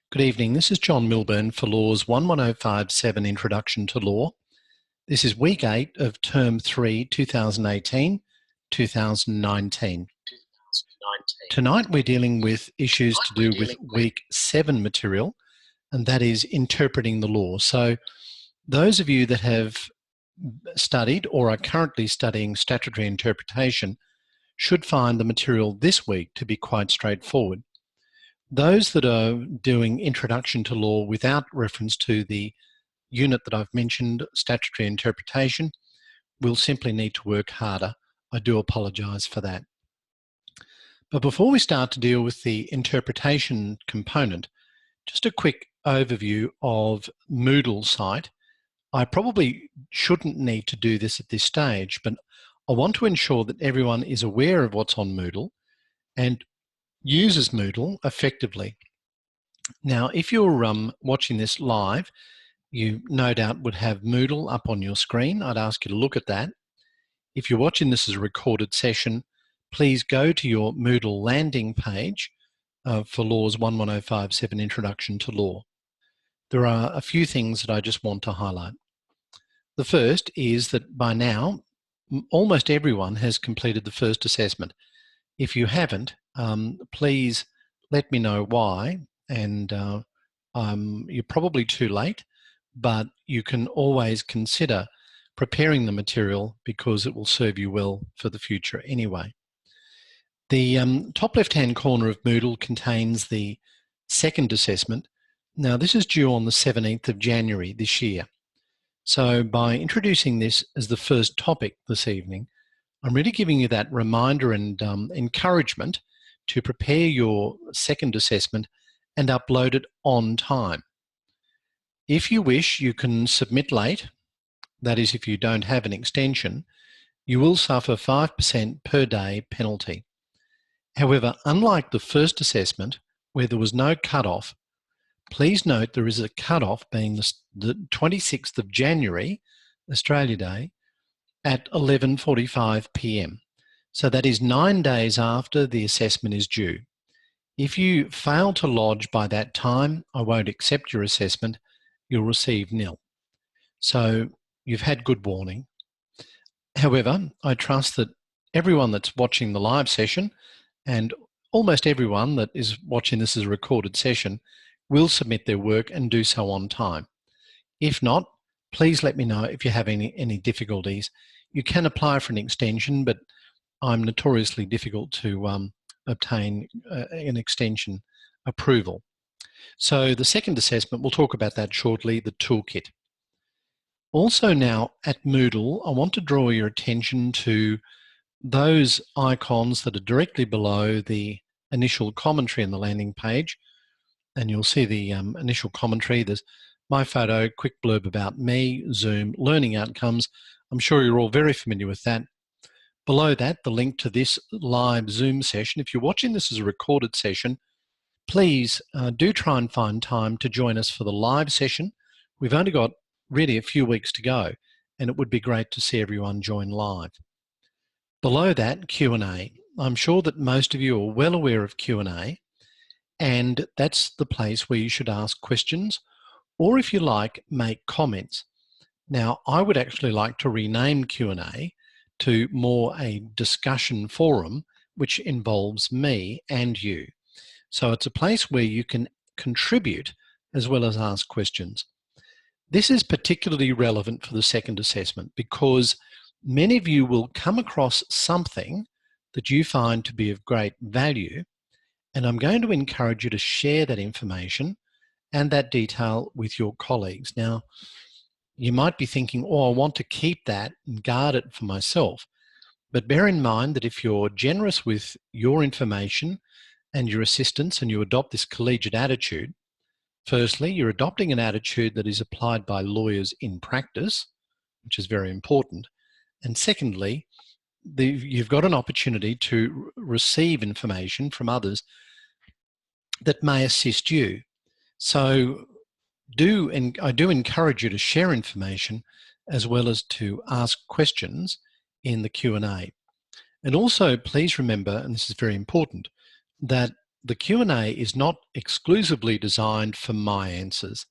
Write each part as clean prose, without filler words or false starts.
Good evening, this is John Milburn for LAWS11057 Introduction to Law. This is week 8 of term 3, 2018-2019. Tonight we're dealing with issues to do with week 7 material, and that is interpreting the law. So those of you that have studied or are currently studying statutory interpretation should find the material this week to be quite straightforward. Those that are doing introduction to law without reference to the unit that I've mentioned, statutory interpretation, will simply need to work harder. I do apologise for that. But before we start to deal with the interpretation component, just a quick overview of Moodle site. I probably shouldn't need to do this at this stage, but I want to ensure that everyone is aware of what's on Moodle and uses Moodle effectively. Now, if you're watching this live, you no doubt would have Moodle up on your screen. I'd ask you to look at that. If you're watching this as a recorded session, please go to your Moodle landing page for LAWS11057 Introduction to Law. There are a few things that I just want to highlight. The first is that by now, almost everyone has completed the first assessment. If you haven't, please let me know why, and you're probably too late, but you can always consider preparing the material because it will serve you well for the future anyway. The top left-hand corner of Moodle contains the second assessment. Now, this is due on the 17th of January this year. So by introducing this as the first topic this evening, I'm really giving you that reminder and encouragement to prepare your second assessment and upload it on time. If you wish, you can submit late. That is, if you don't have an extension, you will suffer 5% per day penalty. However, unlike the first assessment, where there was no cut-off, please note there is a cut-off being the 26th of January, Australia Day, at 11:45 p.m. So that is 9 days after the assessment is due. If you fail to lodge by that time, I won't accept your assessment. You'll receive nil. So you've had good warning. However, I trust that everyone that's watching the live session and almost everyone that is watching this as a recorded session will submit their work and do so on time. If not, please let me know if you have any difficulties. You can apply for an extension, but I'm notoriously difficult to obtain an extension approval. So the second assessment, we'll talk about that shortly, the toolkit. Also now at Moodle, I want to draw your attention to those icons that are directly below the initial commentary on the landing page. And you'll see the initial commentary. There's my photo, quick blurb about me, Zoom, learning outcomes. I'm sure you're all very familiar with that. Below that, the link to this live Zoom session. If you're watching this as a recorded session, please do try and find time to join us for the live session. We've only got really a few weeks to go, and it would be great to see everyone join live. Below that, Q&A. I'm sure that most of you are well aware of Q&A, and that's the place where you should ask questions, or if you like, make comments. Now, I would actually like to rename Q&A to more a discussion forum, which involves me and you. So it's a place where you can contribute as well as ask questions. This is particularly relevant for the second assessment because many of you will come across something that you find to be of great value, and I'm going to encourage you to share that information and that detail with your colleagues. Now, you might be thinking, oh, I want to keep that and guard it for myself. But bear in mind that if you're generous with your information and your assistance and you adopt this collegiate attitude, firstly, you're adopting an attitude that is applied by lawyers in practice, which is very important. And secondly, you've got an opportunity to receive information from others that may assist you. So I do encourage you to share information as well as to ask questions in the Q&A. And also, please remember, and this is very important, that the Q&A is not exclusively designed for my answers.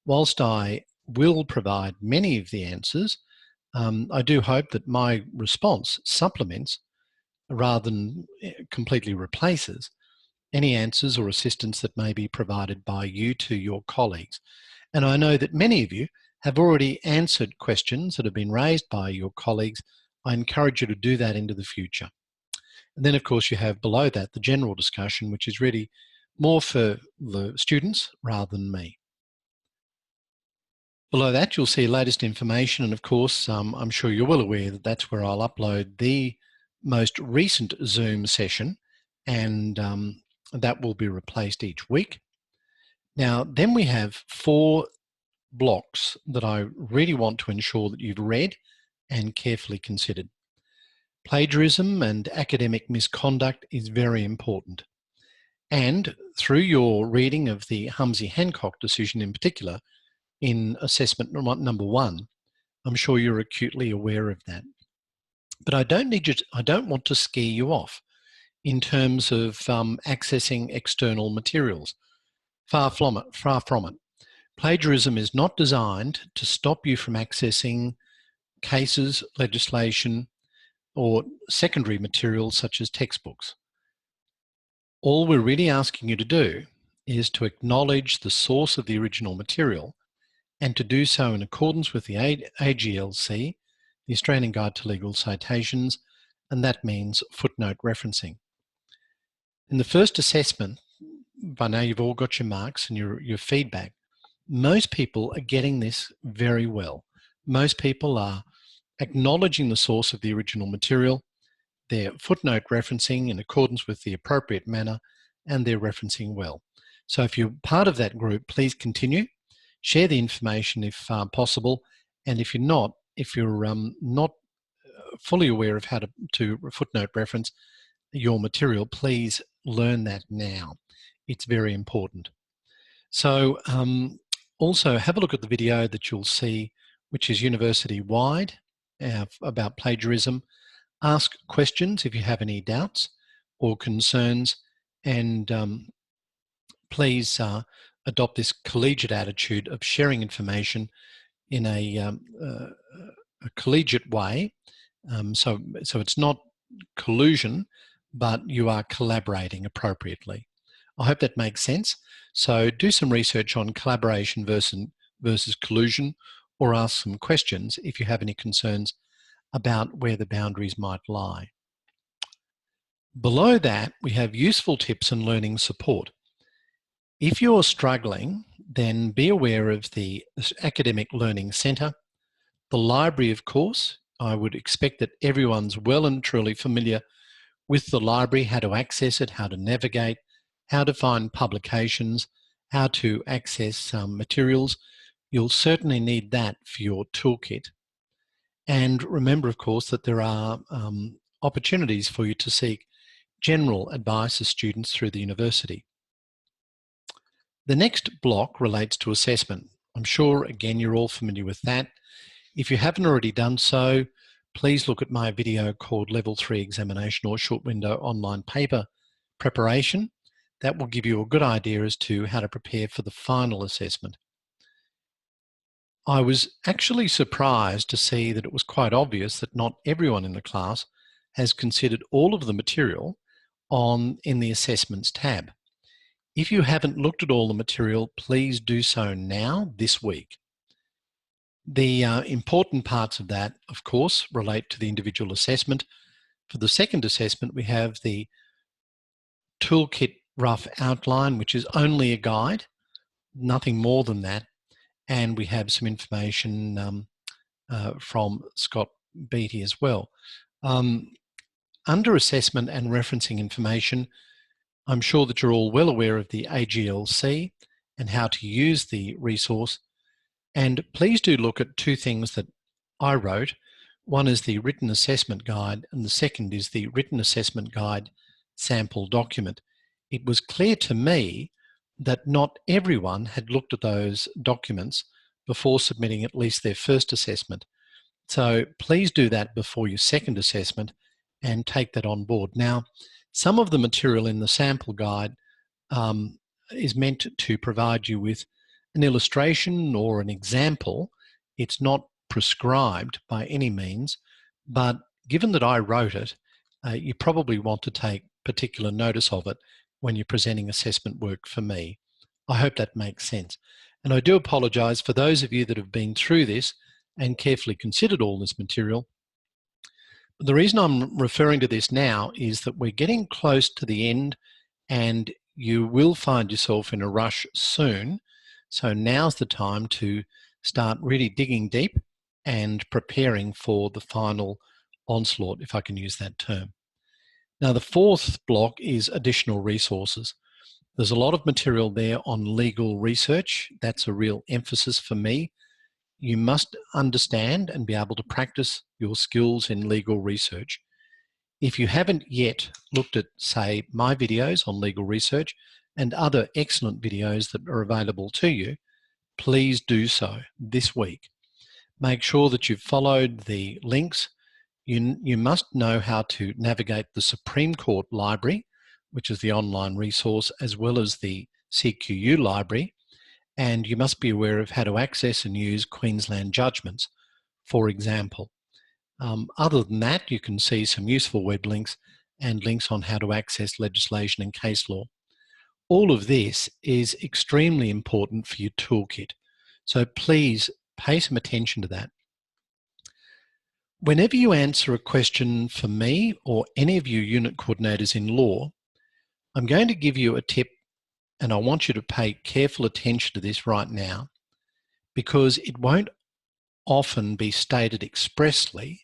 Whilst I will provide many of the answers, I do hope that my response supplements rather than completely replaces any answers or assistance that may be provided by you to your colleagues. And I know that many of you have already answered questions that have been raised by your colleagues. I encourage you to do that into the future. And then, of course, you have below that the general discussion, which is really more for the students rather than me. Below that, you'll see latest information. And of course, I'm sure you're well aware that that's where I'll upload the most recent Zoom session, and that will be replaced each week. Now, then we have 4 blocks that I really want to ensure that you've read and carefully considered. Plagiarism and academic misconduct is very important. And through your reading of the Humsey-Hancock decision in particular, in assessment number 1, I'm sure you're acutely aware of that. But I don't want to scare you off in terms of accessing external materials. Far from it. Plagiarism is not designed to stop you from accessing cases, legislation, or secondary materials such as textbooks. All we're really asking you to do is to acknowledge the source of the original material and to do so in accordance with the AGLC, the Australian Guide to Legal Citations, and that means footnote referencing. In the first assessment, by now you've all got your marks and your feedback. Most people are getting this very well. Most people are acknowledging the source of the original material, they're footnote referencing in accordance with the appropriate manner, and they're referencing well. So if you're part of that group, please continue. Share the information if possible, and if you're not fully aware of how to footnote reference your material, please learn that now. It's very important. So also have a look at the video that you'll see, which is university-wide about plagiarism. Ask questions if you have any doubts or concerns, and please adopt this collegiate attitude of sharing information in a collegiate way. So it's not collusion, but you are collaborating appropriately. I hope that makes sense. So do some research on collaboration versus collusion, or ask some questions if you have any concerns about where the boundaries might lie. Below that, we have useful tips and learning support. If you're struggling, then be aware of the Academic Learning Centre. The library, of course, I would expect that everyone's well and truly familiar with the library, how to access it, how to navigate, how to find publications, how to access materials. You'll certainly need that for your toolkit. And remember, of course, that there are opportunities for you to seek general advice as students through the university. The next block relates to assessment. I'm sure, again, you're all familiar with that. If you haven't already done so, please look at my video called Level 3 Examination or Short Window Online Paper Preparation. That will give you a good idea as to how to prepare for the final assessment. I was actually surprised to see that it was quite obvious that not everyone in the class has considered all of the material in the Assessments tab. If you haven't looked at all the material, please do so now, this week. The important parts of that, of course, relate to the individual assessment. For the second assessment, we have the toolkit rough outline, which is only a guide, nothing more than that. And we have some information from Scott Beattie as well. Under assessment and referencing information, I'm sure that you're all well aware of the AGLC and how to use the resource. And please do look at 2 things that I wrote. One is the written assessment guide, and the second is the written assessment guide sample document. It was clear to me that not everyone had looked at those documents before submitting at least their first assessment. So please do that before your second assessment and take that on board. Now, some of the material in the sample guide is meant to provide you with an illustration or an example. It's not prescribed by any means, but given that I wrote it, you probably want to take particular notice of it when you're presenting assessment work for me. I hope that makes sense. And I do apologise for those of you that have been through this and carefully considered all this material. The reason I'm referring to this now is that we're getting close to the end and you will find yourself in a rush soon. So now's the time to start really digging deep and preparing for the final onslaught, if I can use that term. Now, the fourth block is additional resources. There's a lot of material there on legal research. That's a real emphasis for me. You must understand and be able to practice your skills in legal research. If you haven't yet looked at, say, my videos on legal research and other excellent videos that are available to you, please do so this week. Make sure that you've followed the links. You must know how to navigate the Supreme Court Library, which is the online resource, as well as the CQU Library, and you must be aware of how to access and use Queensland judgments, for example. Other than that, you can see some useful web links and links on how to access legislation and case law. All of this is extremely important for your toolkit, so please pay some attention to that. Whenever you answer a question for me or any of you unit coordinators in law, I'm going to give you a tip, and I want you to pay careful attention to this right now, because it won't often be stated expressly,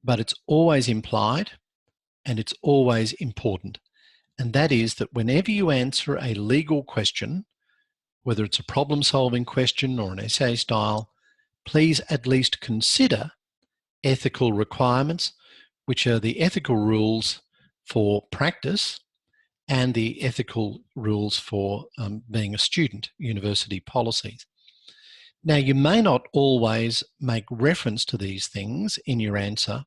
but it's always implied and it's always important. And that is that whenever you answer a legal question, whether it's a problem-solving question or an essay style, please at least consider ethical requirements, which are the ethical rules for practice and the ethical rules for being a student, university policies. Now, you may not always make reference to these things in your answer,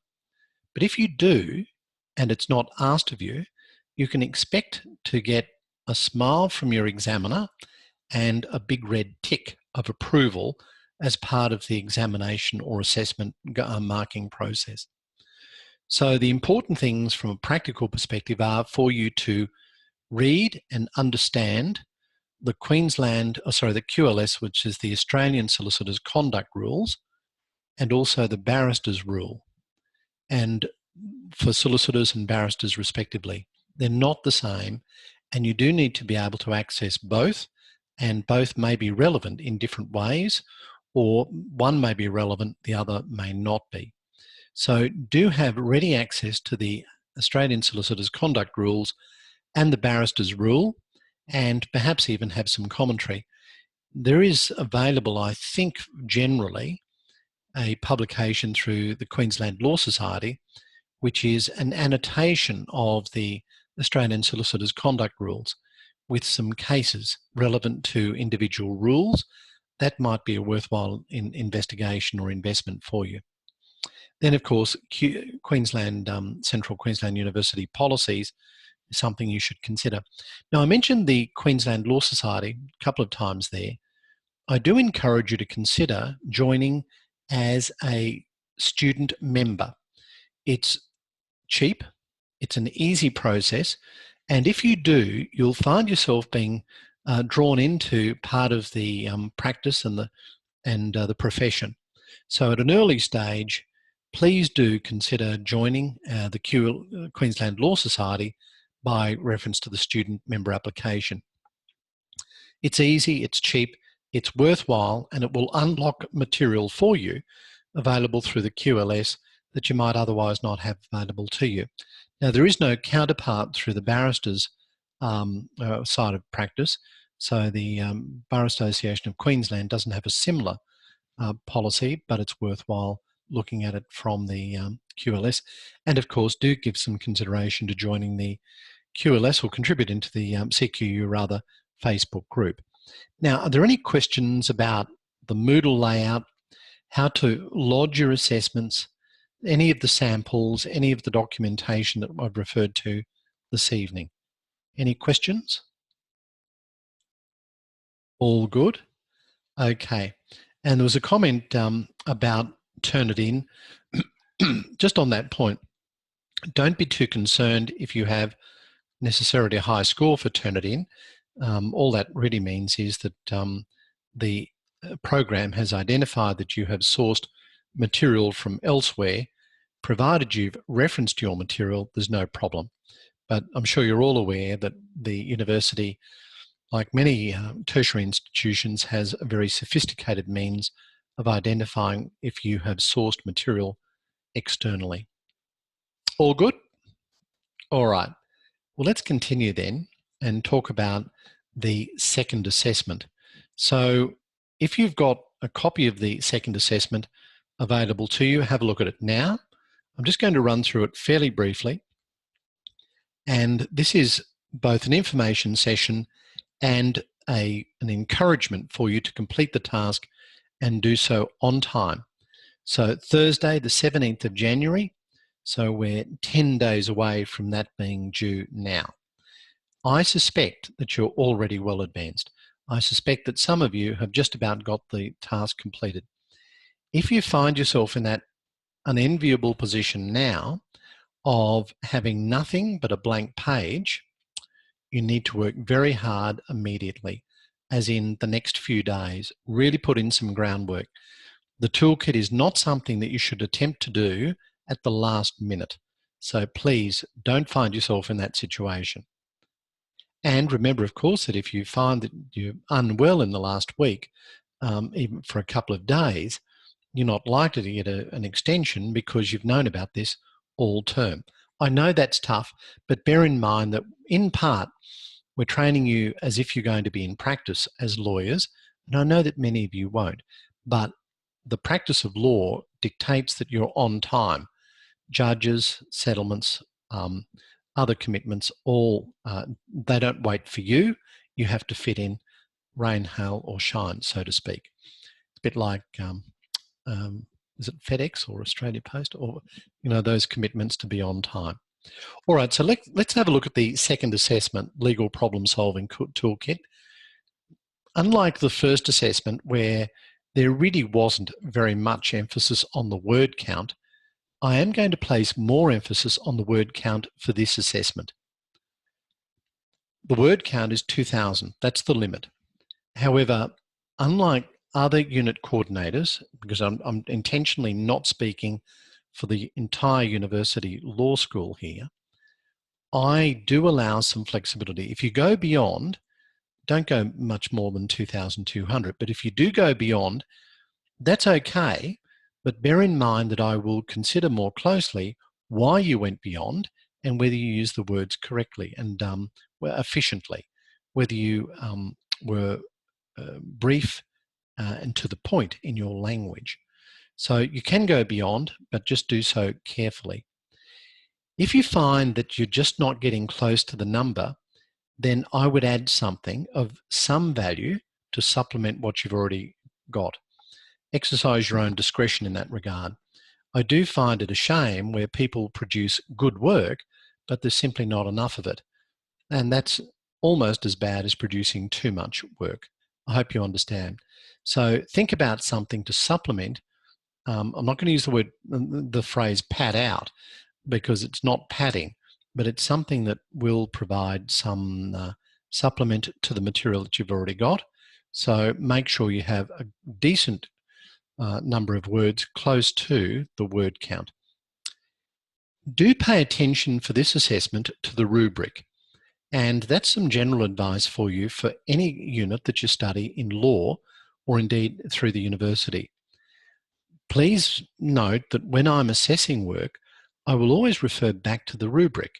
but if you do, and it's not asked of you, you can expect to get a smile from your examiner and a big red tick of approval as part of the examination or assessment marking process. So the important things from a practical perspective are for you to read and understand the the QLS, which is the Australian Solicitors Conduct Rules, and also the Barristers Rule, and for solicitors and barristers respectively. They're not the same, and you do need to be able to access both, and both may be relevant in different ways, or one may be relevant, the other may not be. So do have ready access to the Australian Solicitors Conduct Rules and the Barristers Rule, and perhaps even have some commentary. There is available, I think, generally, a publication through the Queensland Law Society, which is an annotation of the Australian Solicitors Conduct Rules with some cases relevant to individual rules. That might be a worthwhile investigation or investment for you. Then, of course, Queensland, Central Queensland University policies is something you should consider. Now, I mentioned the Queensland Law Society a couple of times there. I do encourage you to consider joining as a student member. It's cheap, it's an easy process, and if you do, you'll find yourself being drawn into part of the practice and the profession. So at an early stage, please do consider joining the Queensland Law Society by reference to the student member application. It's easy, it's cheap, it's worthwhile, and it will unlock material for you available through the QLS that you might otherwise not have available to you. Now, there is no counterpart through the barristers side of practice, so the Bar Association of Queensland doesn't have a similar policy, but it's worthwhile looking at it from the QLS. And of course, do give some consideration to joining the QLS or contributing to the CQU rather Facebook group. Now, are there any questions about the Moodle layout, how to lodge your assessments, any of the samples, any of the documentation that I've referred to this evening? Any questions? All good? Okay. And there was a comment about Turnitin. Just on that point, don't be too concerned if you have necessarily a high score for Turnitin. All that really means is that the program has identified that you have sourced material from elsewhere. Provided you've referenced your material, there's no problem. But I'm sure you're all aware that the university, like many tertiary institutions, has a very sophisticated means of identifying if you have sourced material externally. All good? All right. Well, let's continue then and talk about the second assessment. So if you've got a copy of the second assessment available to you, have a look at it now. I'm just going to run through it fairly briefly. And this is both an information session and an encouragement for you to complete the task and do so on time. So Thursday, the 17th of January, so we're 10 days away from that being due now. I suspect that you're already well advanced. I suspect that some of you have just about got the task completed. If you find yourself in that unenviable position now of having nothing but a blank page, you need to work very hard immediately, as in the next few days. Really put in some groundwork. The toolkit is not something that you should attempt to do at the last minute. So please don't find yourself in that situation. And remember, of course, that if you find that you're unwell in the last week, even for a couple of days, you're not likely to get an extension because you've known about this all term. I know that's tough, but bear in mind that in part, we're training you as if you're going to be in practice as lawyers, and I know that many of you won't, but the practice of law dictates that you're on time. Judges, settlements, other commitments, all, they don't wait for you. You have to fit in rain, hail, or shine, so to speak. It's a bit like, is it FedEx or Australia Post, or those commitments to be on time. All right, so let's have a look at the second assessment, Legal Problem Solving Toolkit. Unlike the first assessment, where there really wasn't very much emphasis on the word count, I am going to place more emphasis on the word count for this assessment. The word count is 2,000, that's the limit. However, unlike other unit coordinators, because I'm intentionally not speaking for the entire university law school here, I do allow some flexibility. If you go beyond, don't go much more than 2,200, but if you do go beyond, that's okay, but bear in mind that I will consider more closely why you went beyond and whether you use the words correctly and efficiently, whether you were brief and to the point in your language. So you can go beyond, but just do so carefully. If you find that you're just not getting close to the number, then I would add something of some value to supplement what you've already got. Exercise your own discretion in that regard. I do find it a shame where people produce good work, but there's simply not enough of it. And that's almost as bad as producing too much work. I hope you understand. So think about something to supplement. I'm not going to use the phrase pad out, because it's not padding, but it's something that will provide some supplement to the material that you've already got. So make sure you have a decent number of words close to the word count. Do pay attention for this assessment to the rubric. And that's some general advice for you for any unit that you study in law or indeed through the university. Please note that when I'm assessing work, I will always refer back to the rubric,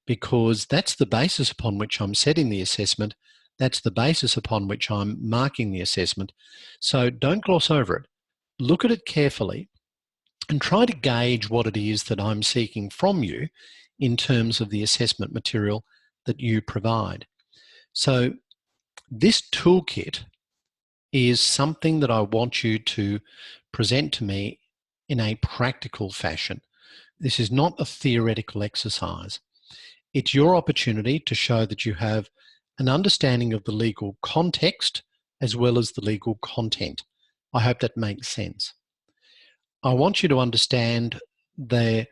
because that's the basis upon which I'm setting the assessment. That's the basis upon which I'm marking the assessment. So don't gloss over it. Look at it carefully and try to gauge what it is that I'm seeking from you in terms of the assessment material that you provide. So this toolkit is something that I want you to present to me in a practical fashion. This is not a theoretical exercise. It's your opportunity to show that you have an understanding of the legal context as well as the legal content. I hope that makes sense. I want you to understand the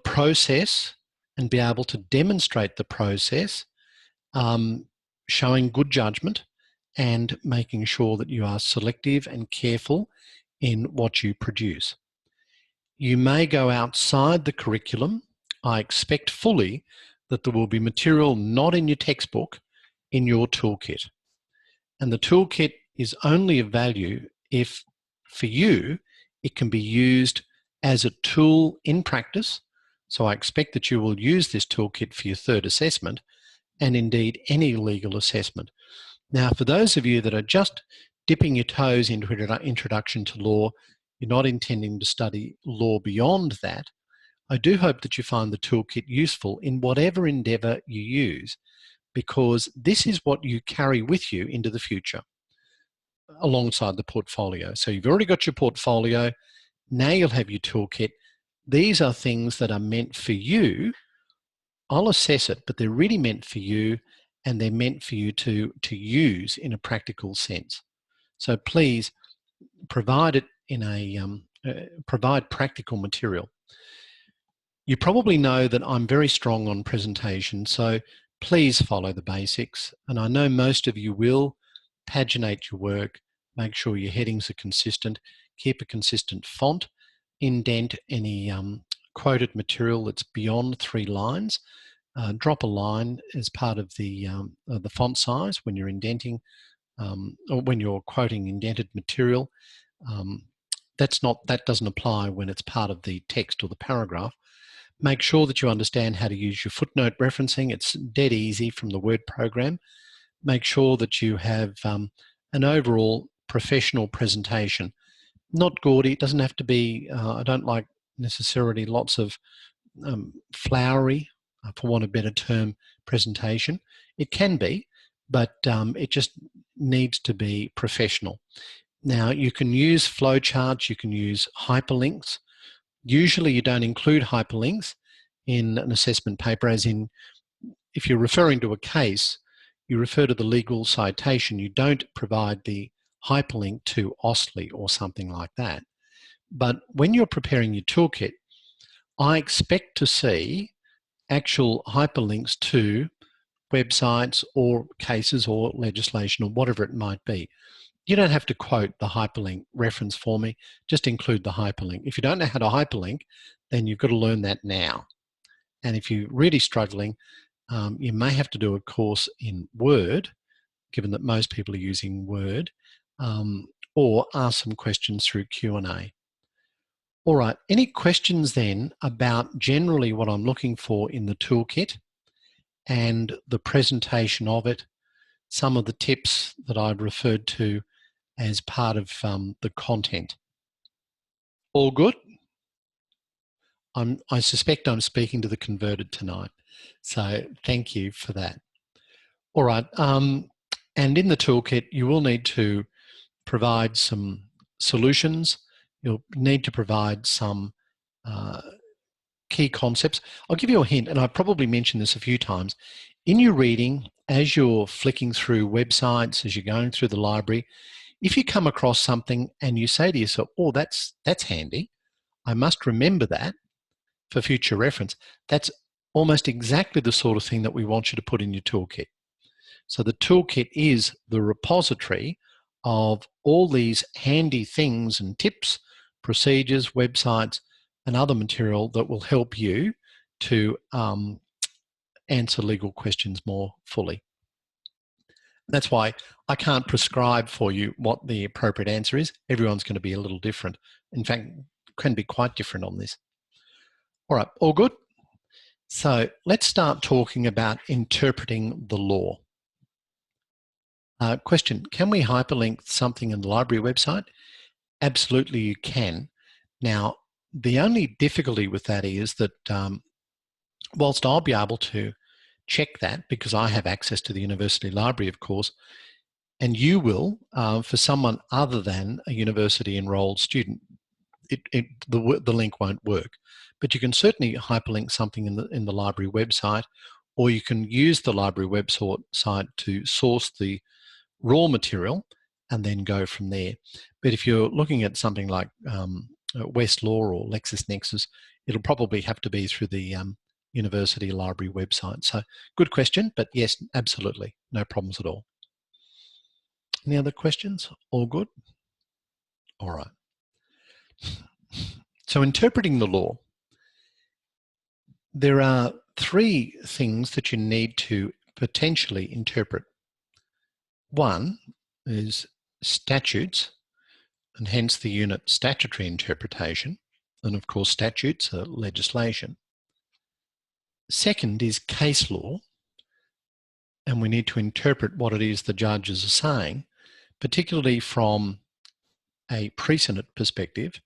process and be able to demonstrate the process, showing good judgment and making sure that you are selective and careful in what you produce. You may go outside the curriculum. I expect fully that there will be material not in your textbook in your toolkit. And the toolkit is only of value if, for you, it can be used as a tool in practice. So I expect that you will use this toolkit for your third assessment and indeed any legal assessment. Now, for those of you that are just dipping your toes into introduction to law, you're not intending to study law beyond that, I do hope that you find the toolkit useful in whatever endeavour you use, because this is what you carry with you into the future alongside the portfolio. So you've already got your portfolio, now you'll have your toolkit. These are things that are meant for you. I'll assess it, but they're really meant for you, and they're meant for you to use in a practical sense. So please provide it in a provide practical material. You probably know that I'm very strong on presentation, so please follow the basics. And I know most of you will. Paginate your work, make sure your headings are consistent, keep a consistent font, indent any quoted material that's beyond 3 lines. Drop a line as part of the font size when you're indenting or when you're quoting indented material. That doesn't apply when it's part of the text or the paragraph. Make sure that you understand how to use your footnote referencing. It's dead easy from the Word program. Make sure that you have an overall professional presentation. Not gaudy, it doesn't have to be, I don't like necessarily lots of flowery, for want of a better term, presentation. It can be, but it just needs to be professional. Now, you can use flowcharts, you can use hyperlinks. Usually you don't include hyperlinks in an assessment paper, as in, if you're referring to a case, you refer to the legal citation. You don't provide the hyperlink to OSLI or something like that. But when you're preparing your toolkit, I expect to see actual hyperlinks to websites or cases or legislation or whatever it might be. You don't have to quote the hyperlink reference for me, just include the hyperlink. If you don't know how to hyperlink, then you've got to learn that now. And if you're really struggling, you may have to do a course in Word, given that most people are using Word, or ask some questions through Q&A. All right, any questions then about generally what I'm looking for in the toolkit and the presentation of it, some of the tips that I've referred to as part of the content? All good? I suspect I'm speaking to the converted tonight, so thank you for that. All right, and in the toolkit, you will need to provide some solutions. You'll need to provide some key concepts. I'll give you a hint, and I probably mentioned this a few times. In your reading, as you're flicking through websites, as you're going through the library, if you come across something and you say to yourself, oh, that's handy, I must remember that for future reference, that's almost exactly the sort of thing that we want you to put in your toolkit. So the toolkit is the repository of all these handy things and tips, procedures, websites, and other material that will help you to answer legal questions more fully. That's why I can't prescribe for you what the appropriate answer is. Everyone's going to be a little different. In fact, can be quite different on this. All right, all good? So let's start talking about interpreting the law. Question, can we hyperlink something in the library website? Absolutely you can. Now, the only difficulty with that is that whilst I'll be able to check that because I have access to the university library, of course, and you will, for someone other than a university enrolled student, the link won't work. But you can certainly hyperlink something in the library website, or you can use the library website to source the raw material and then go from there. But if you're looking at something like Westlaw or LexisNexis, it'll probably have to be through the university library website. So good question, but yes, absolutely, no problems at all. Any other questions? All good? All right. So interpreting the law, there are three things that you need to potentially interpret. One is statutes, and hence the unit statutory interpretation, and of course statutes are legislation. Second is case law, and we need to interpret what it is the judges are saying, particularly from a precedent perspective.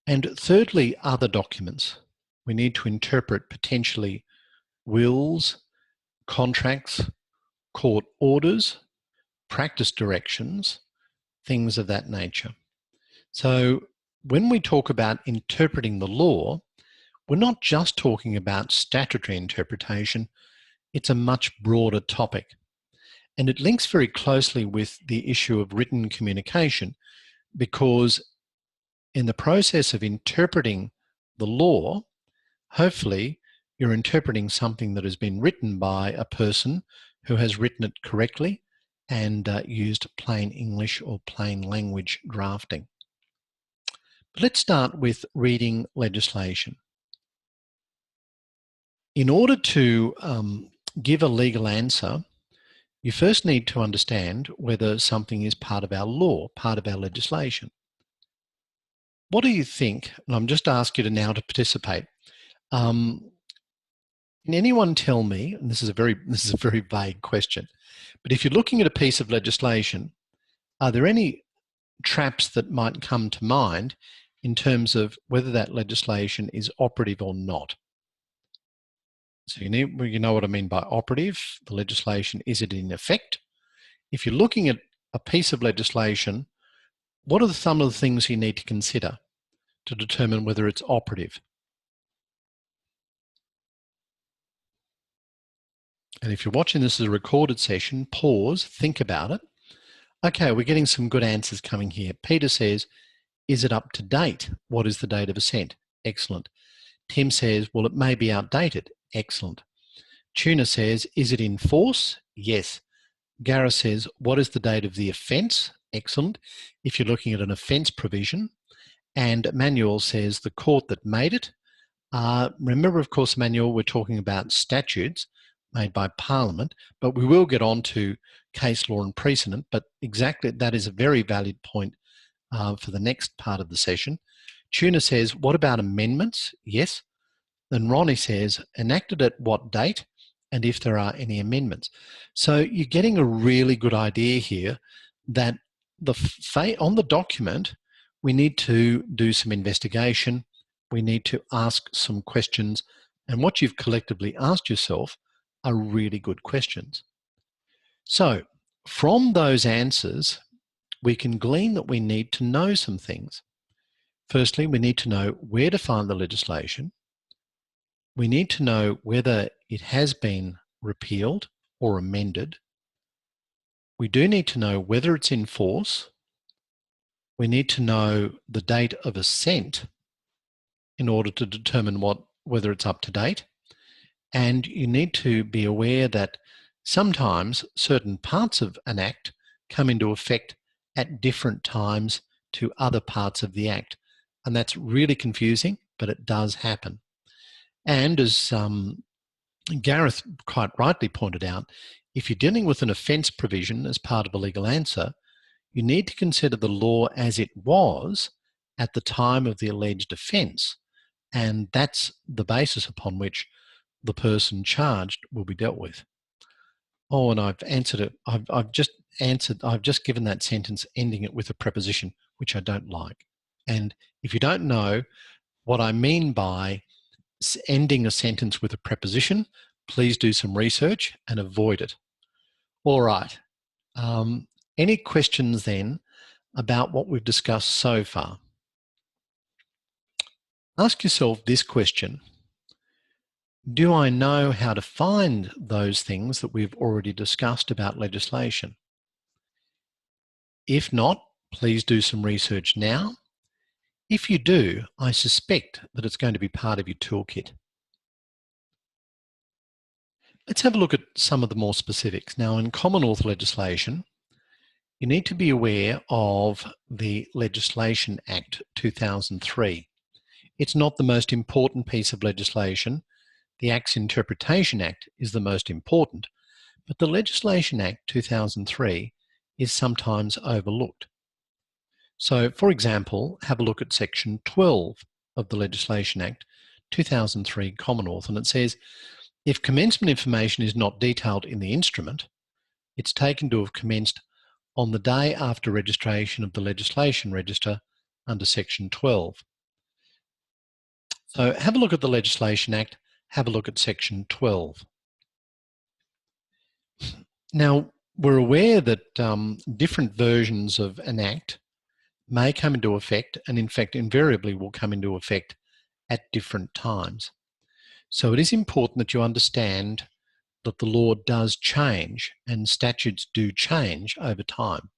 And thirdly, other documents. We need to interpret potentially wills, contracts, court orders, practice directions, things of that nature. So when we talk about interpreting the law, we're not just talking about statutory interpretation, it's a much broader topic. And it links very closely with the issue of written communication, because in the process of interpreting the law, hopefully you're interpreting something that has been written by a person who has written it correctly and used plain English or plain language drafting. But let's start with reading legislation. In order to give a legal answer, you first need to understand whether something is part of our law, part of our legislation. What do you think? And I'm just asking you to now to participate. Can anyone tell me, and this is a very vague question, but if you're looking at a piece of legislation, are there any traps that might come to mind in terms of whether that legislation is operative or not? So you know what I mean by operative, the legislation, is it in effect? If you're looking at a piece of legislation, what are some of the things you need to consider to determine whether it's operative? And if you're watching this as a recorded session, pause, think about it. Okay, we're getting some good answers coming here. Peter says, is it up to date? What is the date of assent? Excellent. Tim says, well, it may be outdated. Excellent. Tuna says, is it in force? Yes. Gareth says, what is the date of the offence? Excellent. If you're looking at an offence provision. And Manuel says, the court that made it. Remember, of course, Manuel, we're talking about statutes made by Parliament, but we will get on to case law and precedent. But exactly, that is a very valid point for the next part of the session. Tuna says, what about amendments? Yes. Then Ronnie says, enacted at what date? And if there are any amendments. So you're getting a really good idea here that on the document, we need to do some investigation. We need to ask some questions. And what you've collectively asked yourself are really good questions. So from those answers, we can glean that we need to know some things. Firstly, we need to know where to find the legislation. We need to know whether it has been repealed or amended. We do need to know whether it's in force. We need to know the date of assent in order to determine whether it's up to date. And you need to be aware that sometimes certain parts of an act come into effect at different times to other parts of the act. And that's really confusing, but it does happen. And as Gareth quite rightly pointed out, if you're dealing with an offence provision as part of a legal answer, you need to consider the law as it was at the time of the alleged offence. And that's the basis upon which the person charged will be dealt with. Oh, and I've answered it. I've just given that sentence ending it with a preposition, which I don't like. And if you don't know what I mean by ending a sentence with a preposition, please do some research and avoid it. All right. Any questions then about what we've discussed so far? Ask yourself this question. Do I know how to find those things that we've already discussed about legislation? If not, please do some research now. If you do, I suspect that it's going to be part of your toolkit. Let's have a look at some of the more specifics. Now, in Commonwealth legislation, you need to be aware of the Legislation Act 2003. It's not the most important piece of legislation. The Act's Interpretation Act is the most important, but the Legislation Act 2003 is sometimes overlooked. So, for example, have a look at Section 12 of the Legislation Act 2003 Commonwealth, and it says, if commencement information is not detailed in the instrument, it's taken to have commenced on the day after registration of the legislation register under Section 12. So have a look at the Legislation Act, have a look at Section 12. Now, we're aware that different versions of an Act may come into effect, and in fact invariably will come into effect at different times. So it is important that you understand that the law does change and statutes do change over time.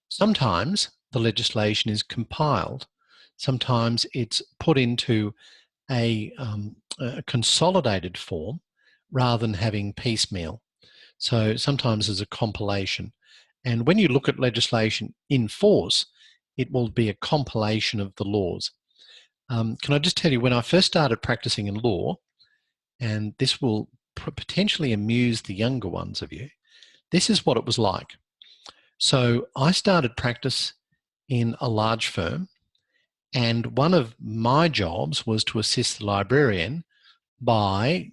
Sometimes the legislation is compiled. Sometimes it's put into a consolidated form rather than having piecemeal. So sometimes there's a compilation. And when you look at legislation in force, it will be a compilation of the laws. Can I just tell you, when I first started practicing in law, and this will potentially amuse the younger ones of you, this is what it was like. So I started practice in a large firm, and one of my jobs was to assist the librarian by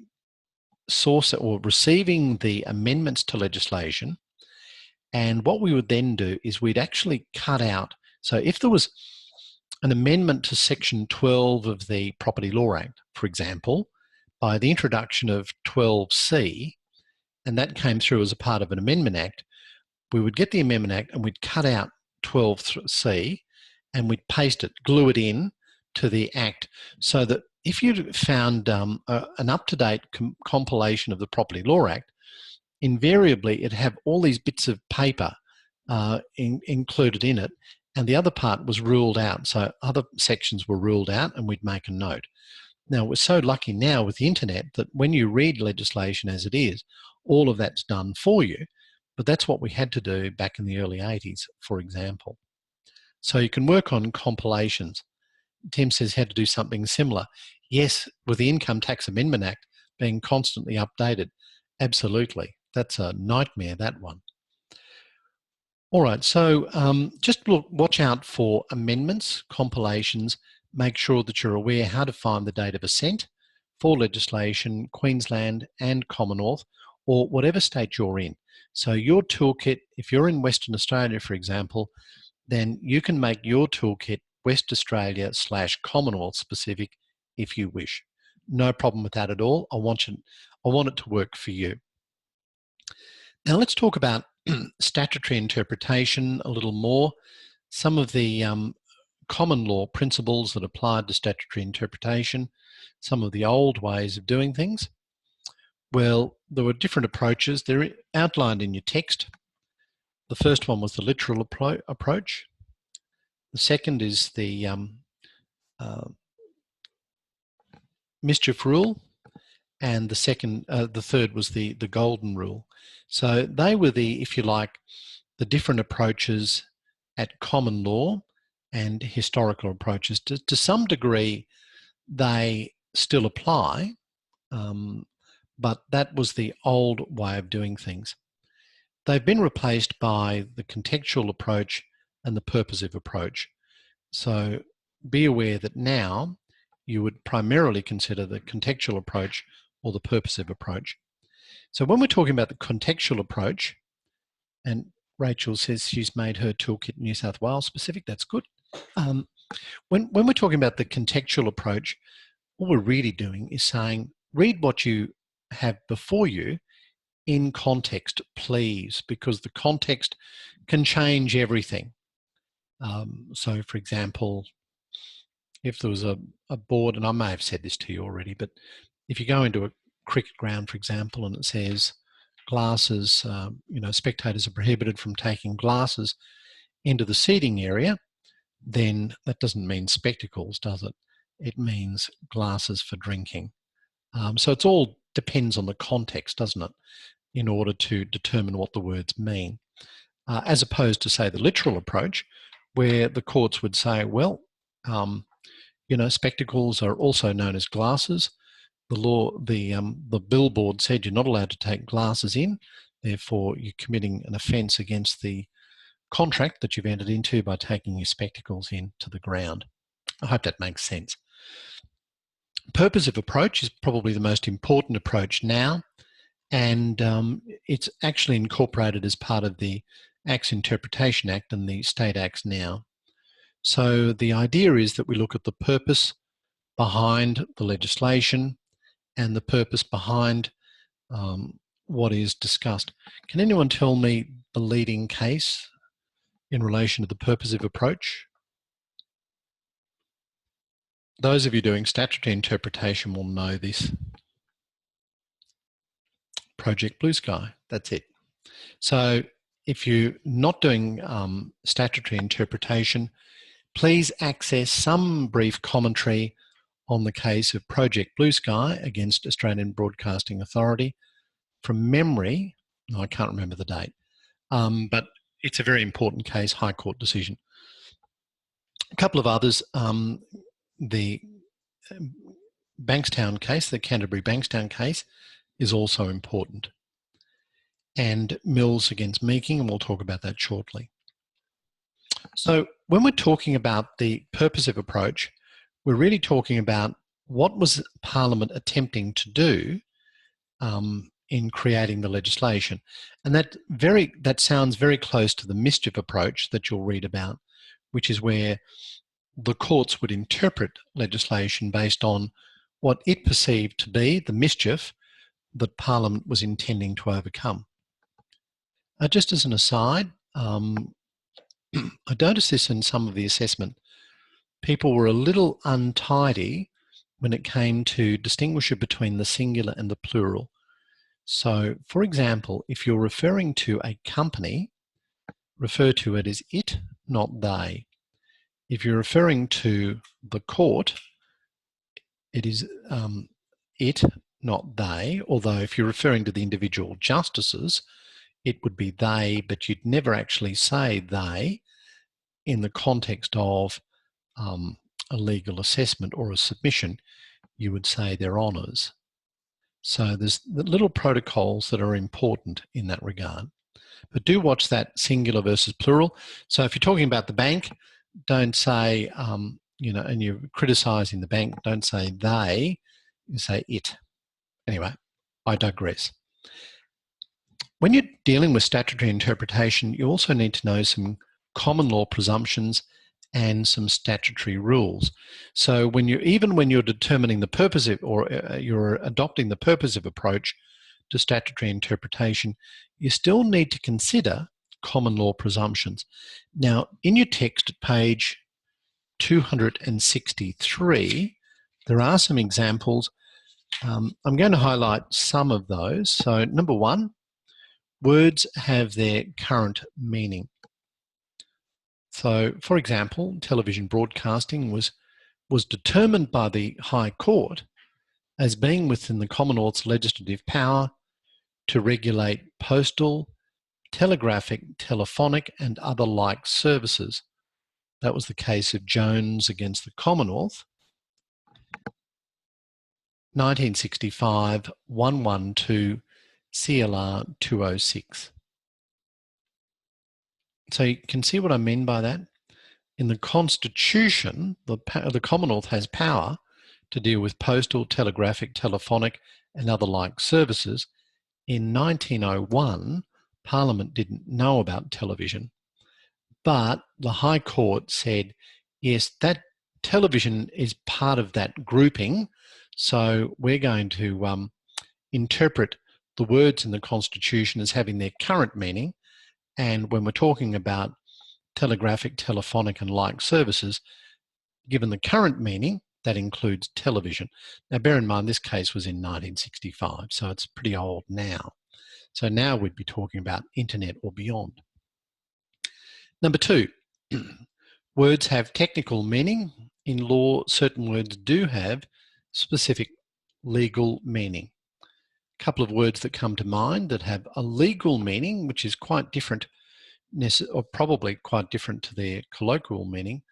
receiving the amendments to legislation. And what we would then do is we'd actually cut out, so if there was an amendment to Section 12 of the Property Law Act, for example, by the introduction of 12C, and that came through as a part of an Amendment Act, we would get the Amendment Act and we'd cut out 12C and we'd paste it, glue it in to the Act, so that if you found an up-to-date compilation of the Property Law Act, invariably it'd have all these bits of paper included in it, and the other part was ruled out. So other sections were ruled out and we'd make a note. Now, we're so lucky now with the internet that when you read legislation as it is, all of that's done for you. But that's what we had to do back in the early 80s, for example. So you can work on compilations. Tim says how to do something similar. Yes, with the Income Tax Amendment Act being constantly updated. Absolutely. That's a nightmare, that one. All right, so just watch out for amendments, compilations. Make sure that you're aware how to find the date of assent for legislation, Queensland and Commonwealth, or whatever state you're in. So your toolkit, if you're in Western Australia, for example, then you can make your toolkit West Australia / Commonwealth specific if you wish. No problem with that at all. I want it to work for you. Now let's talk about statutory interpretation a little more. Some of the common law principles that applied to statutory interpretation, some of the old ways of doing things. Well, there were different approaches. They're outlined in your text. The first one was the literal approach. The second is the mischief rule, and the third was the golden rule. So they were if you like, the different approaches at common law and historical approaches. To some degree, they still apply, but that was the old way of doing things. They've been replaced by the contextual approach and the purposive approach. So be aware that now you would primarily consider the contextual approach or the purposive approach. So when we're talking about the contextual approach, and Rachel says she's made her toolkit New South Wales specific, that's good. When we're talking about the contextual approach, all we're really doing is saying, read what you have before you in context, please, because the context can change everything. So, for example, if there was a board, and I may have said this to you already, but if you go into a cricket ground, for example, and it says glasses, spectators are prohibited from taking glasses into the seating area, then that doesn't mean spectacles, does it? It means glasses for drinking. So it's all depends on the context, doesn't it, in order to determine what the words mean. As opposed to, say, the literal approach, where the courts would say, well, spectacles are also known as glasses. The billboard said you're not allowed to take glasses in, therefore you're committing an offence against the contract that you've entered into by taking your spectacles into the ground. I hope that makes sense. Purposive approach is probably the most important approach now, and it's actually incorporated as part of the Acts Interpretation Act and the State Acts now. So the idea is that we look at the purpose behind the legislation and the purpose behind what is discussed. Can anyone tell me the leading case in relation to the purposive approach? Those of you doing statutory interpretation will know this. Project Blue Sky, that's it. So if you're not doing statutory interpretation, please access some brief commentary on the case of Project Blue Sky against Australian Broadcasting Authority. From memory, I can't remember the date, but it's a very important case, High Court decision. A couple of others, the Bankstown case, the Canterbury Bankstown case, is also important. And Mills against Meeking, and we'll talk about that shortly. So when we're talking about the purposive approach, we're really talking about what was Parliament attempting to do in creating the legislation. And that sounds very close to the mischief approach that you'll read about, which is where the courts would interpret legislation based on what it perceived to be the mischief that Parliament was intending to overcome. Just as an aside, I noticed this in some of the assessment. People were a little untidy when it came to distinguish between the singular and the plural. So, for example, if you're referring to a company, refer to it as it, not they. If you're referring to the court, it is it, not they, although if you're referring to the individual justices, it would be they, but you'd never actually say they in the context of a legal assessment or a submission. You would say their honours. So there's the little protocols that are important in that regard. But do watch that singular versus plural. So if you're talking about the bank, don't say, and you're criticising the bank, don't say they, you say it. Anyway, I digress. When you're dealing with statutory interpretation, you also need to know some common law presumptions and some statutory rules. So when you're determining the purposive, or you're adopting the purposive approach to statutory interpretation, you still need to consider common law presumptions. Now, in your text at page 263, there are some examples. I'm going to highlight some of those. So number one, words have their current meaning. So, for example, television broadcasting was determined by the High Court as being within the Commonwealth's legislative power to regulate postal, telegraphic, telephonic and other like services. That was the case of Jones against the Commonwealth, 1965, 112 CLR 206. So you can see what I mean by that. In the Constitution, the Commonwealth has power to deal with postal, telegraphic, telephonic and other like services. In 1901, Parliament didn't know about television, but the High Court said, yes, that television is part of that grouping, so we're going to interpret the words in the Constitution as having their current meaning, and when we're talking about telegraphic, telephonic and like services, given the current meaning, that includes television. Now bear in mind this case was in 1965, so it's pretty old now. So now we'd be talking about internet or beyond. Number 2, words have technical meaning. In law, certain words do have specific legal meaning. A couple of words that come to mind that have a legal meaning, which is quite different, or probably quite different to their colloquial meaning,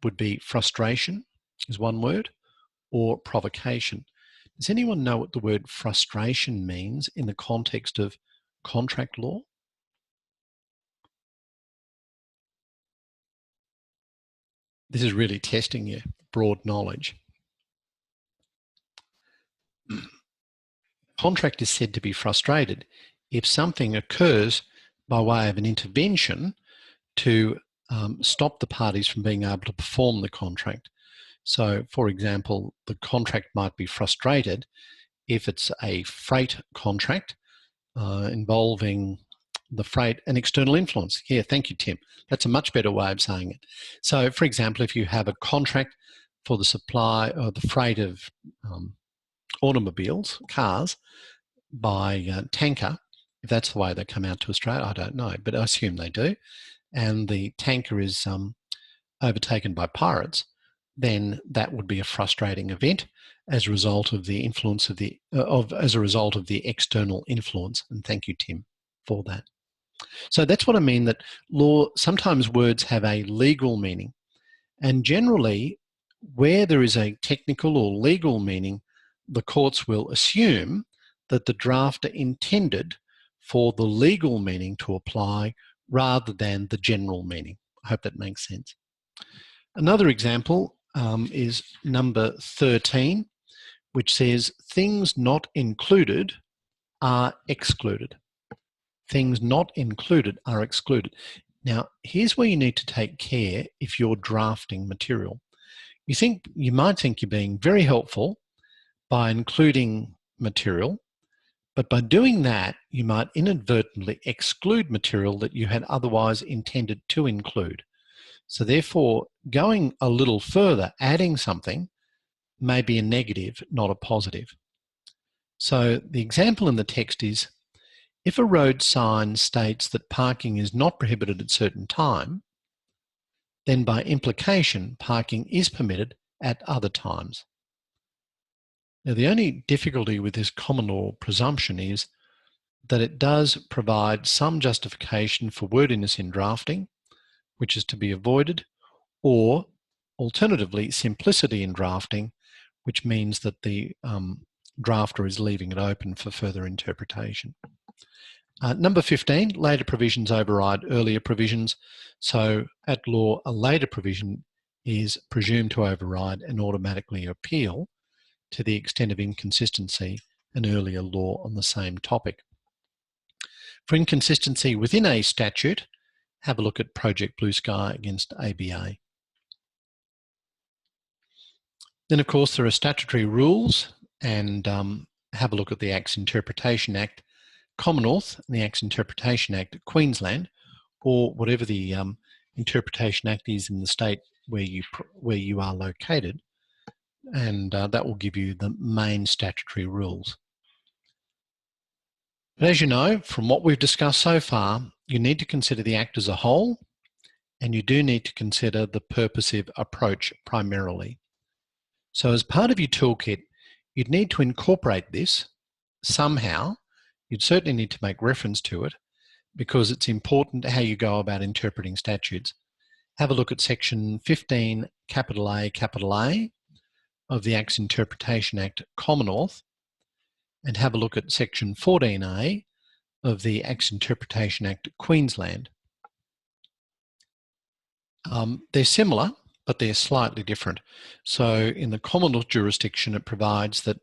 would be frustration is one word, or provocation. Does anyone know what the word frustration means in the context of contract law? This is really testing your broad knowledge. Contract is said to be frustrated if something occurs by way of an intervention to stop the parties from being able to perform the contract. So, for example, the contract might be frustrated if it's a freight contract involving the freight and external influence. Yeah, thank you, Tim. That's a much better way of saying it. So, for example, if you have a contract for the supply or the freight of automobiles, cars, by tanker, if that's the way they come out to Australia, I don't know, but I assume they do, and the tanker is overtaken by pirates, then that would be a frustrating event as a result of the influence of the external influence. And thank you, Tim, for that. So that's what I mean, that law, sometimes words have a legal meaning, and generally where there is a technical or legal meaning, the courts will assume that the drafter intended for the legal meaning to apply rather than the general meaning. I hope that makes sense. Another example is number 13, which says things not included are excluded. Things not included are excluded. Now, here's where you need to take care if you're drafting material. You might think you're being very helpful by including material, but by doing that, you might inadvertently exclude material that you had otherwise intended to include. So therefore, going a little further, adding something, may be a negative, not a positive. So the example in the text is, if a road sign states that parking is not prohibited at certain time, then by implication, parking is permitted at other times. Now, the only difficulty with this common law presumption is that it does provide some justification for wordiness in drafting, which is to be avoided, or alternatively, simplicity in drafting, which means that the drafter is leaving it open for further interpretation. Number 15, later provisions override earlier provisions. So at law, a later provision is presumed to override and automatically appeal to the extent of inconsistency an earlier law on the same topic. For inconsistency within a statute, have a look at Project Blue Sky against ABA. Then, of course, there are statutory rules, and have a look at the Acts Interpretation Act Commonwealth and the Acts Interpretation Act Queensland, or whatever the Interpretation Act is in the state where you are located, and that will give you the main statutory rules. But as you know, from what we've discussed so far, you need to consider the Act as a whole, and you do need to consider the purposive approach primarily. So as part of your toolkit, you'd need to incorporate this somehow. You'd certainly need to make reference to it because it's important how you go about interpreting statutes. Have a look at section 15, capital A of the Acts Interpretation Act Commonwealth, and have a look at section 14A of the Acts Interpretation Act Queensland. They're similar, but they're slightly different. So in the Commonwealth jurisdiction, it provides that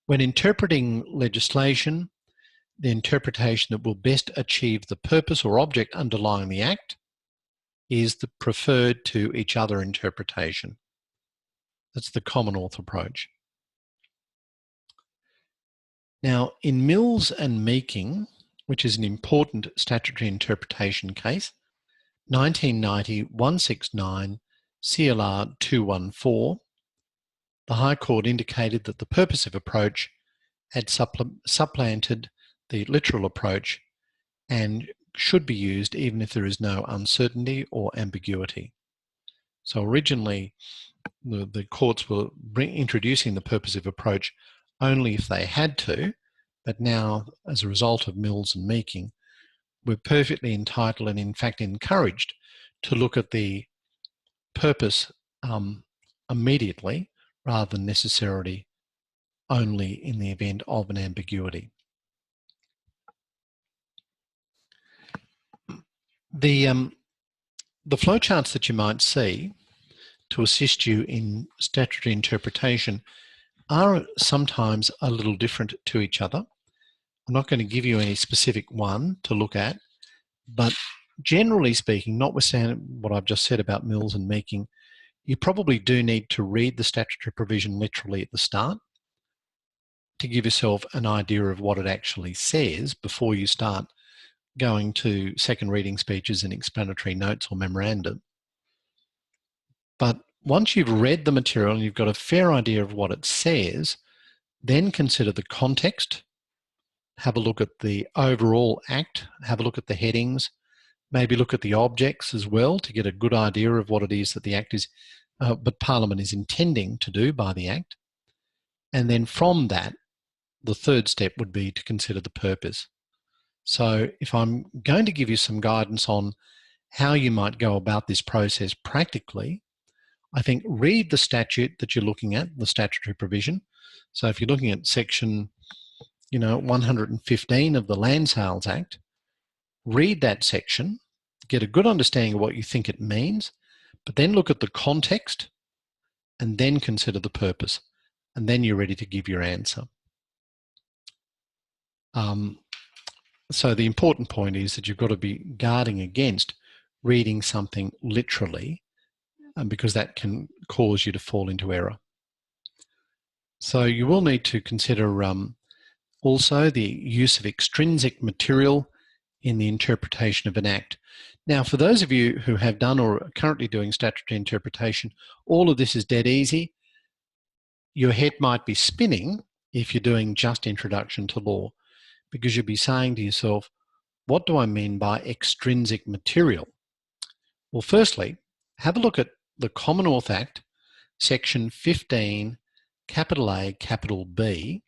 when interpreting legislation, the interpretation that will best achieve the purpose or object underlying the Act is the preferred to each other interpretation. That's the Commonwealth approach. Now, in Mills and Meeking, which is an important statutory interpretation case, 1990-169 CLR 214, the High Court indicated that the purposive approach had supplanted the literal approach, and should be used even if there is no uncertainty or ambiguity. So originally, the courts were introducing the purposive approach only if they had to, but now, as a result of Mills and Meeking, we're perfectly entitled and in fact encouraged to look at the purpose immediately rather than necessarily only in the event of an ambiguity. The flowcharts that you might see to assist you in statutory interpretation are sometimes a little different to each other. I'm not going to give you any specific one to look at, but generally speaking, notwithstanding what I've just said about Mills and Meeking, you probably do need to read the statutory provision literally at the start to give yourself an idea of what it actually says before you start going to second reading speeches and explanatory notes or memoranda. But once you've read the material and you've got a fair idea of what it says, then consider the context, have a look at the overall Act, have a look at the headings, maybe look at the objects as well to get a good idea of what it is that the Act is, but Parliament is intending to do by the Act. And then from that, the third step would be to consider the purpose. So if I'm going to give you some guidance on how you might go about this process practically, I think read the statute that you're looking at, the statutory provision. So if you're looking at section 115 of the Land Sales Act, read that section, get a good understanding of what you think it means, but then look at the context and then consider the purpose. And then you're ready to give your answer. So the important point is that you've got to be guarding against reading something literally, because that can cause you to fall into error. So you will need to consider also the use of extrinsic material in the interpretation of an Act. Now, for those of you who have done or are currently doing statutory interpretation, all of this is dead easy. Your head might be spinning if you're doing just introduction to law, because you'll be saying to yourself, what do I mean by extrinsic material? Well, firstly, have a look at the Commonwealth Act, section 15, capital A, capital B,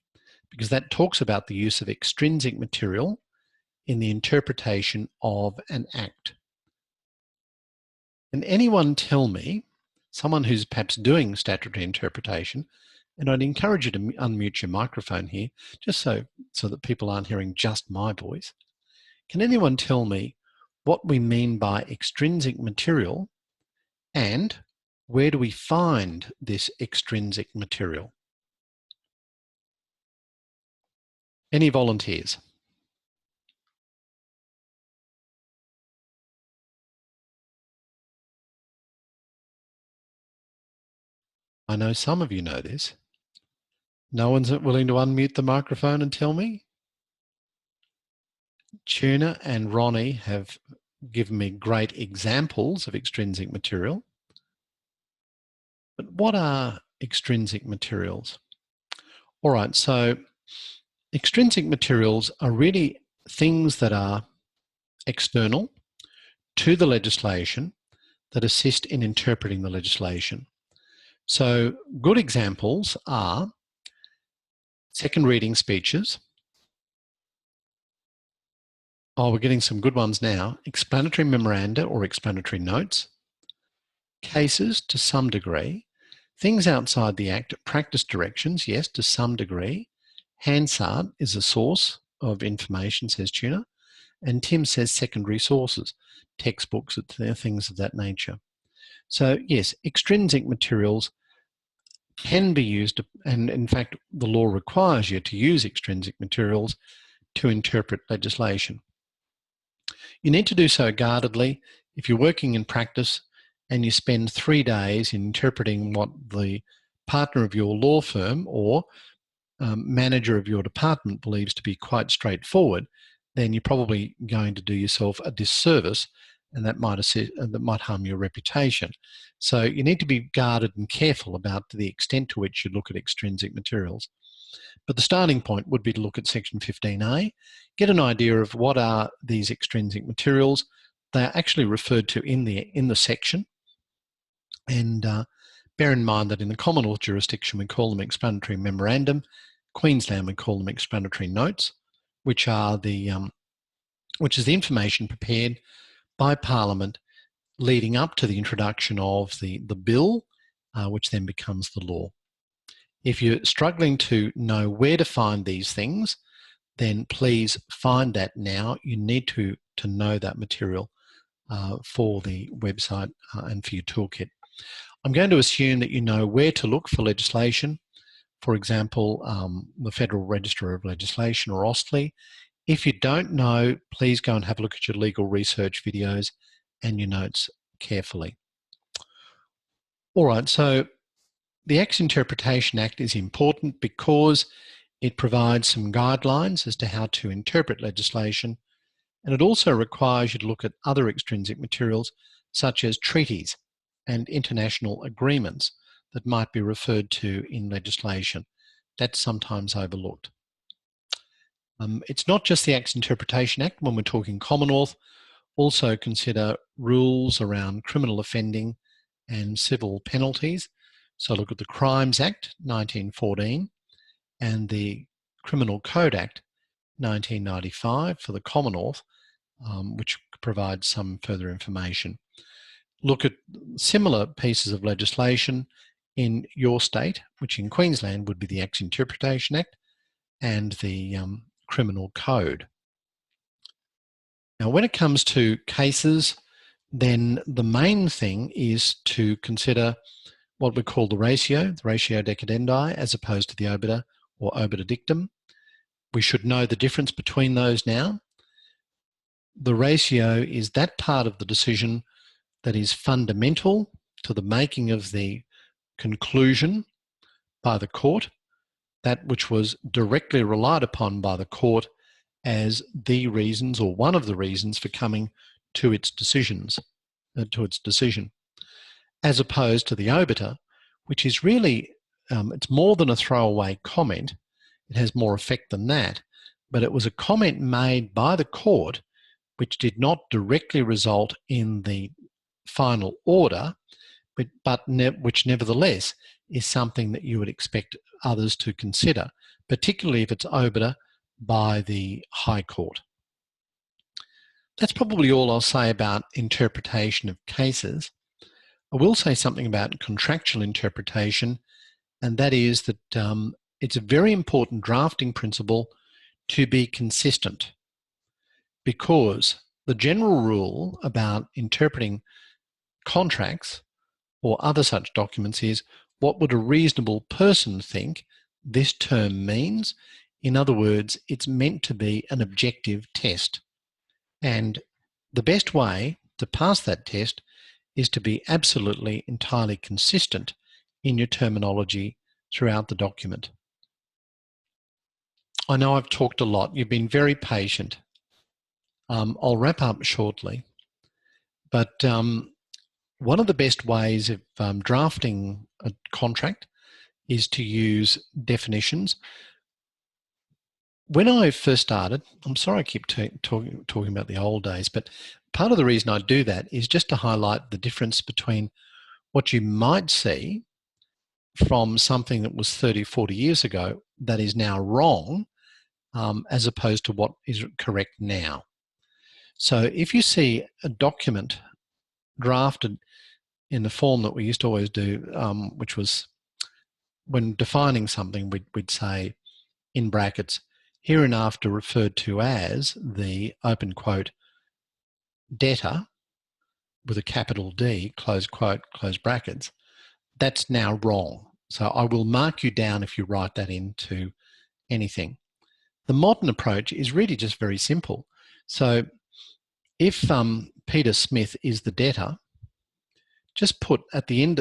because that talks about the use of extrinsic material in the interpretation of an Act. Can anyone tell me, someone who's perhaps doing statutory interpretation, and I'd encourage you to unmute your microphone here, just so that people aren't hearing just my voice. Can anyone tell me what we mean by extrinsic material and where do we find this extrinsic material? Any volunteers? I know some of you know this. No one's willing to unmute the microphone and tell me? Tuna and Ronnie have given me great examples of extrinsic material. But what are extrinsic materials? All right, so extrinsic materials are really things that are external to the legislation that assist in interpreting the legislation. So good examples are second reading speeches. Oh, we're getting some good ones now. Explanatory memoranda or explanatory notes. Cases to some degree. Things outside the Act, practice directions, yes, to some degree. Hansard is a source of information, says Tuna. And Tim says secondary sources, textbooks, things of that nature. So yes, extrinsic materials can be used, and in fact, the law requires you to use extrinsic materials to interpret legislation. You need to do so guardedly. If you're working in practice and you spend 3 days interpreting what the partner of your law firm or manager of your department believes to be quite straightforward, then you're probably going to do yourself a disservice, and that might harm your reputation. So you need to be guarded and careful about the extent to which you look at extrinsic materials. But the starting point would be to look at section 15A, get an idea of what are these extrinsic materials. They are actually referred to in the section, and bear in mind that in the Commonwealth jurisdiction we call them explanatory memorandum. Queensland we call them explanatory notes, which is the information prepared by Parliament leading up to the introduction of the bill, which then becomes the law. If you're struggling to know where to find these things, then please find that now. You need to know that material for the website and for your toolkit. I'm going to assume that you know where to look for legislation. For example, the Federal Register of Legislation, or OSLE. If you don't know, please go and have a look at your legal research videos and your notes carefully. All right, so the Acts Interpretation Act is important because it provides some guidelines as to how to interpret legislation, and it also requires you to look at other extrinsic materials such as treaties and international agreements that might be referred to in legislation. That's sometimes overlooked. It's not just the Acts Interpretation Act when we're talking Commonwealth. Also consider rules around criminal offending and civil penalties. So look at the Crimes Act 1914 and the Criminal Code Act 1995 for the Commonwealth, which provides some further information. Look at similar pieces of legislation in your state, which in Queensland would be the Acts Interpretation Act and the Criminal Code. Now, when it comes to cases, then the main thing is to consider what we call the ratio decidendi, as opposed to the obiter or obiter dictum. We should know the difference between those now. The ratio is that part of the decision that is fundamental to the making of the conclusion by the court, that which was directly relied upon by the court as the reasons or one of the reasons for coming to its decision, as opposed to the obiter, which is really, it's more than a throwaway comment. It has more effect than that, but it was a comment made by the court which did not directly result in the final order, but which nevertheless is something that you would expect others to consider, particularly if it's obiter by the High Court. That's probably all I'll say about interpretation of cases. I will say something about contractual interpretation, and that is that it's a very important drafting principle to be consistent, because the general rule about interpreting contracts or other such documents is, what would a reasonable person think this term means? In other words, it's meant to be an objective test. And the best way to pass that test is to be absolutely entirely consistent in your terminology throughout the document. I know I've talked a lot. You've been very patient. I'll wrap up shortly. But one of the best ways of drafting a contract is to use definitions. When I first started, I'm sorry I keep talking about the old days, but part of the reason I do that is just to highlight the difference between what you might see from something that was 30, 40 years ago that is now wrong, as opposed to what is correct now. So if you see a document drafted in the form that we used to always do, which was when defining something, we'd say in brackets, hereinafter referred to as the open quote debtor with a capital D, close quote, close brackets, that's now wrong. So I will mark you down if you write that into anything. The modern approach is really just very simple. So if Peter Smith is the debtor, just put at the end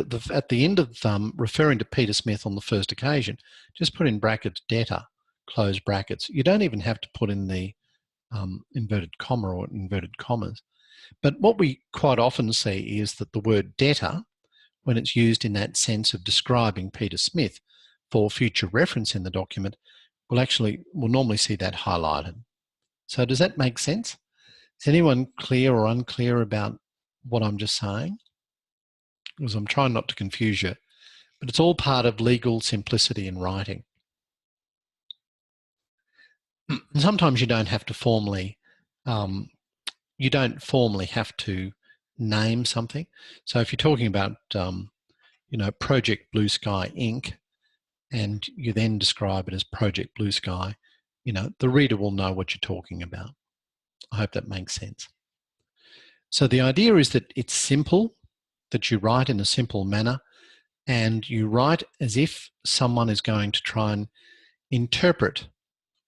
of referring to Peter Smith on the first occasion, just put in brackets debtor, close brackets. You don't even have to put in the inverted comma or inverted commas. But what we quite often see is that the word debtor, when it's used in that sense of describing Peter Smith, for future reference in the document, we'll normally see that highlighted. So does that make sense? Is anyone clear or unclear about what I'm just saying? Because I'm trying not to confuse you, but it's all part of legal simplicity in writing. And sometimes you don't have to formally, have to name something. So if you're talking about, Project Blue Sky Inc., and you then describe it as Project Blue Sky, the reader will know what you're talking about. I hope that makes sense. So the idea is that it's simple, that you write in a simple manner, and you write as if someone is going to try and interpret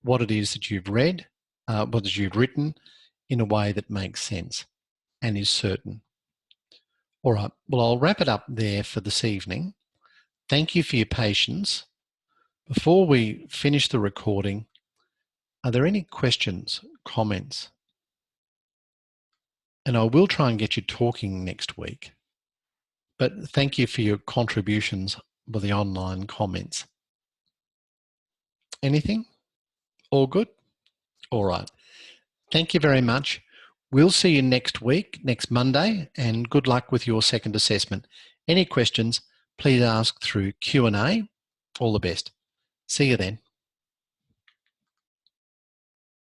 what it is that you've read, what you've written, in a way that makes sense and is certain. All right, well, I'll wrap it up there for this evening. Thank you for your patience. Before we finish the recording, are there any questions, comments? And I will try and get you talking next week. But thank you for your contributions with the online comments. Anything? All good? All right. Thank you very much. We'll see you next week, next Monday, and good luck with your second assessment. Any questions, please ask through Q&A. All the best. See you then.